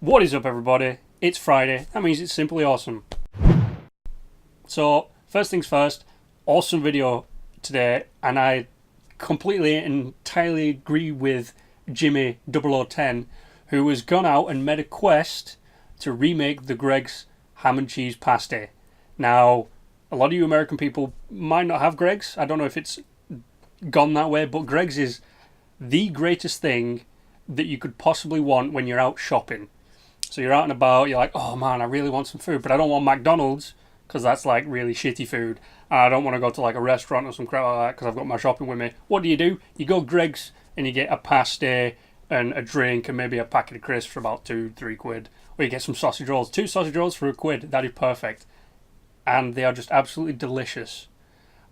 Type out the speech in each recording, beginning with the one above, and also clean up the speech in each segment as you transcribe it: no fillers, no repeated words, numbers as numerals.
What is up, everybody? It's Friday. That means it's simply awesome. So, first things first, awesome video today, and I completely and entirely agree with Jimmy 0010, who has gone out and made a quest to remake the Greggs ham and cheese pasty. Now, a lot of you American people might not have Greggs. I don't know if it's gone that way, but Greggs is the greatest thing that you could possibly want when you're out shopping. So you're out and about, you're like, oh man, I really want some food, but I don't want McDonald's because that's like really shitty food. And I don't want to go to like a restaurant or some crap like that because I've got my shopping with me. What do? You go Greggs and you get a pasty and a drink and maybe a packet of crisps for about £2-3. Or you get some sausage rolls. 2 sausage rolls for £1. That is perfect. And they are just absolutely delicious.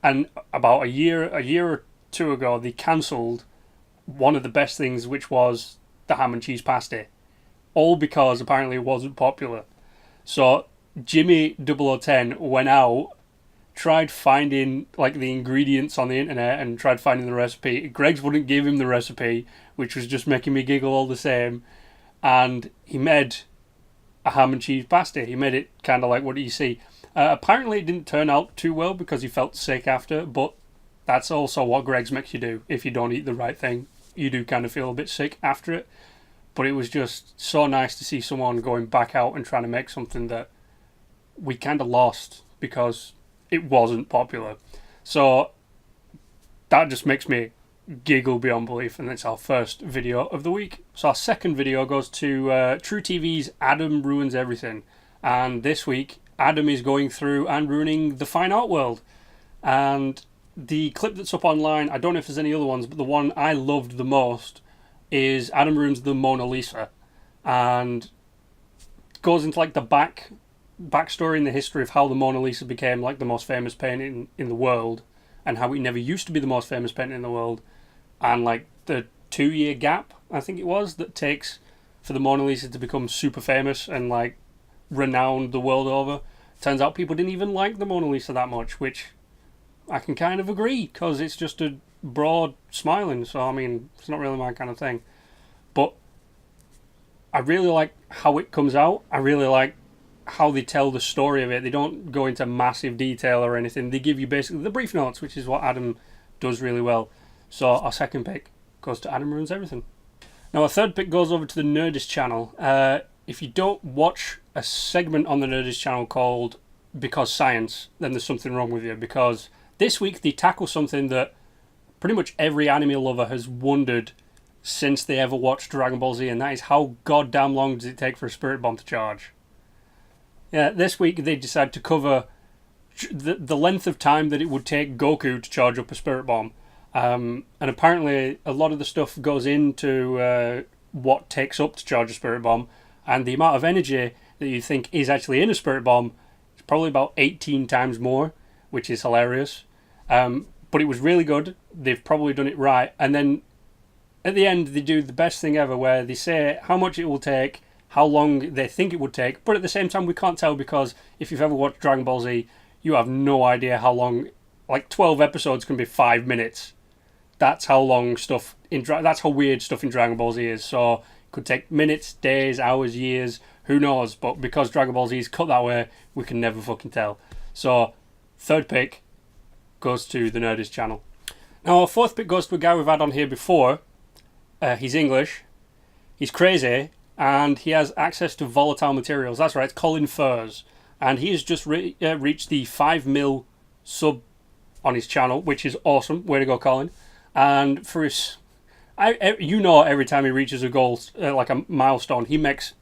And about a year or two ago, they cancelled one of the best things, which was the ham and cheese pasty. All because apparently it wasn't popular. So Jimmy 0010 went out, tried finding like the ingredients on the internet and tried finding the recipe. Greggs wouldn't give him the recipe, which was just making me giggle all the same. And he made a ham and cheese pasty. He made it kind of like what you see. Apparently it didn't turn out too well because he felt sick after, but that's also what Greggs makes you do. If you don't eat the right thing, you do kind of feel a bit sick after it. But it was just so nice to see someone going back out and trying to make something that we kind of lost because it wasn't popular. So that just makes me giggle beyond belief, and it's our first video of the week. So our second video goes to True TV's Adam Ruins Everything. And this week, Adam is going through and ruining the fine art world. And the clip that's up online, I don't know if there's any other ones, but the one I loved the most is Adam ruins the Mona Lisa, and goes into like the backstory in the history of how the Mona Lisa became like the most famous painting in the world, and how it never used to be the most famous painting in the world, and like the 2-year gap, I think it was, that takes for the Mona Lisa to become super famous and like renowned the world over. Turns out people didn't even like the Mona Lisa that much, which I can kind of agree, because it's just a broad smiling, so I mean, it's not really my kind of thing. But I really like how it comes out. I really like how they tell the story of it. They don't go into massive detail or anything. They give you basically the brief notes, which is what Adam does really well. So our second pick goes to Adam Ruins Everything. Now our third pick goes over to the Nerdist channel. If you don't watch a segment on the Nerdist channel called Because Science, then there's something wrong with you, because this week they tackle something that pretty much every anime lover has wondered since they ever watched Dragon Ball Z, and that is how goddamn long does it take for a spirit bomb to charge. Yeah, this week they decided to cover the length of time that it would take Goku to charge up a spirit bomb. And apparently a lot of the stuff goes into what takes up to charge a spirit bomb, and the amount of energy that you think is actually in a spirit bomb is probably about 18 times more, which is hilarious. But it was really good. They've probably done it right. And then at the end, they do the best thing ever, where they say how much it will take, how long they think it would take. But at the same time, we can't tell, because if you've ever watched Dragon Ball Z, you have no idea how long. Like 12 episodes can be 5 minutes. That's how long stuff that's how weird stuff in Dragon Ball Z is. So it could take minutes, days, hours, years. Who knows? But because Dragon Ball Z is cut that way, we can never fucking tell. So third pick goes to the Nerdist channel. Now our fourth pick goes to a guy we've had on here before. He's English, he's crazy, and he has access to volatile materials. That's right, it's Colin Furze. And he has just reached the 5 mil sub on his channel, which is awesome. Way to go, Colin. And for his... every time he reaches a goal, like a milestone, he makes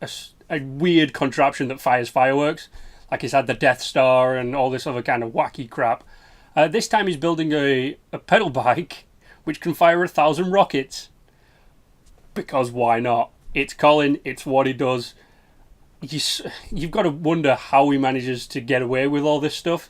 a weird contraption that fires fireworks. Like he's had the Death Star and all this other kind of wacky crap. This time he's building a pedal bike which can fire 1,000 rockets. Because why not? It's Colin, it's what he does. You've got to wonder how he manages to get away with all this stuff.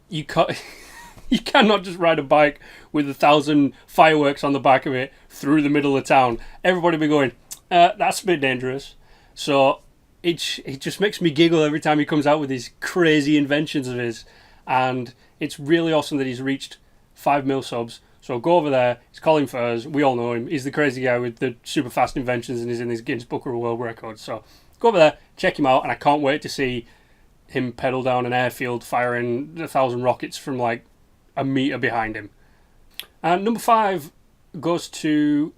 You cannot just ride a bike with 1,000 fireworks on the back of it through the middle of town. Everybody be going, that's a bit dangerous. So it just makes me giggle every time he comes out with these crazy inventions of his. And it's really awesome that he's reached 5 mil subs. So go over there. It's Colin Furze. We all know him. He's the crazy guy with the super fast inventions and he's in his Guinness Book of World Records. So go over there, check him out, and I can't wait to see him pedal down an airfield firing 1,000 rockets from like a metre behind him. And number 5 goes to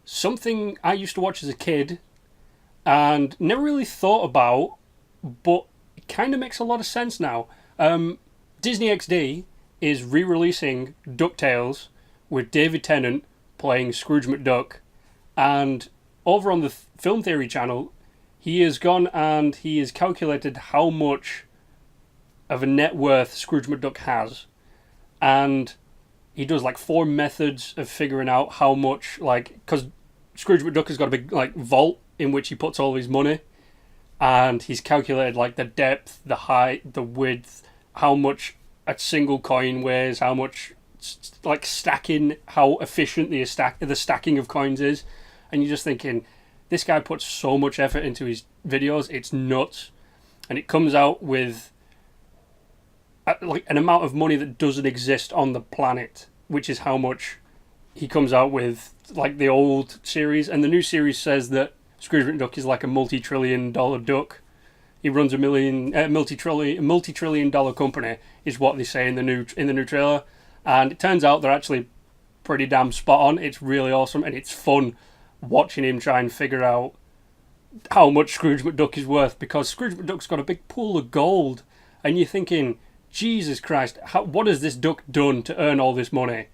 something I used to watch as a kid and never really thought about, but it kind of makes a lot of sense now. Disney XD is re-releasing DuckTales with David Tennant playing Scrooge McDuck, and over on the Film Theory channel, he has gone and he has calculated how much of a net worth Scrooge McDuck has, and he does like 4 methods of figuring out how much, like, because Scrooge McDuck has got a big like vault in which he puts all his money, and he's calculated like the depth, the height, the width, how much a single coin weighs, how much like stacking, how efficient the stacking of coins is, and you're just thinking, this guy puts so much effort into his videos, it's nuts, and it comes out with like an amount of money that doesn't exist on the planet, which is how much he comes out with, like the old series. And the new series says that Scrooge McDuck is like a multi-trillion-dollar duck. He runs a multi-trillion-dollar company, is what they say in the new trailer. And it turns out they're actually pretty damn spot on. It's really awesome, and it's fun watching him try and figure out how much Scrooge McDuck is worth, because Scrooge McDuck's got a big pool of gold, and you're thinking, Jesus Christ, what has this duck done to earn all this money?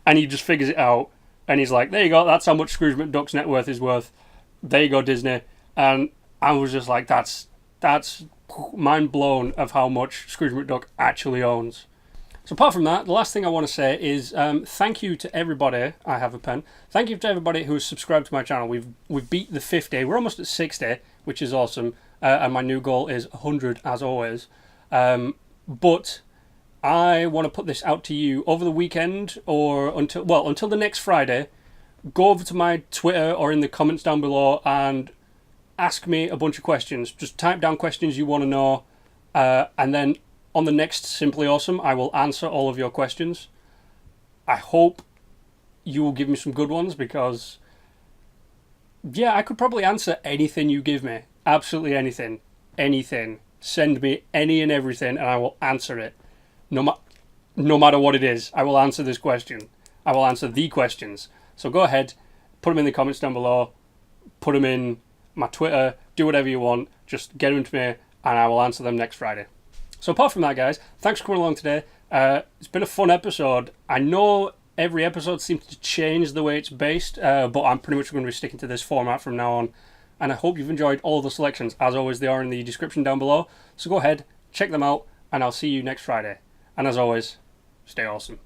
And he just figures it out, and he's like, there you go, that's how much Scrooge McDuck's net worth is worth. There you go, Disney. And I was just like, that's mind blown of how much Scrooge McDuck actually owns. So apart from that, the last thing I want to say is thank you to everybody. I have a pen. Thank you to everybody who has subscribed to my channel. We've beat the 50. We're almost at 60, which is awesome. And my new goal is 100 as always. But I want to put this out to you over the weekend or until the next Friday. Go over to my Twitter or in the comments down below and ask me a bunch of questions. Just type down questions you want to know, and then on the next Simply Awesome, I will answer all of your questions. I hope you will give me some good ones, because, yeah, I could probably answer anything you give me. Absolutely anything. Anything. Send me any and everything, and I will answer it. No matter what it is, I will answer this question. I will answer the questions. So go ahead, put them in the comments down below, put them in my Twitter, do whatever you want. Just get them to me, and I will answer them next Friday. So apart from that, guys, thanks for coming along today. It's been a fun episode. I know every episode seems to change the way it's based, but I'm pretty much going to be sticking to this format from now on. And I hope you've enjoyed all of the selections. As always, they are in the description down below. So go ahead, check them out, and I'll see you next Friday. And as always, stay awesome.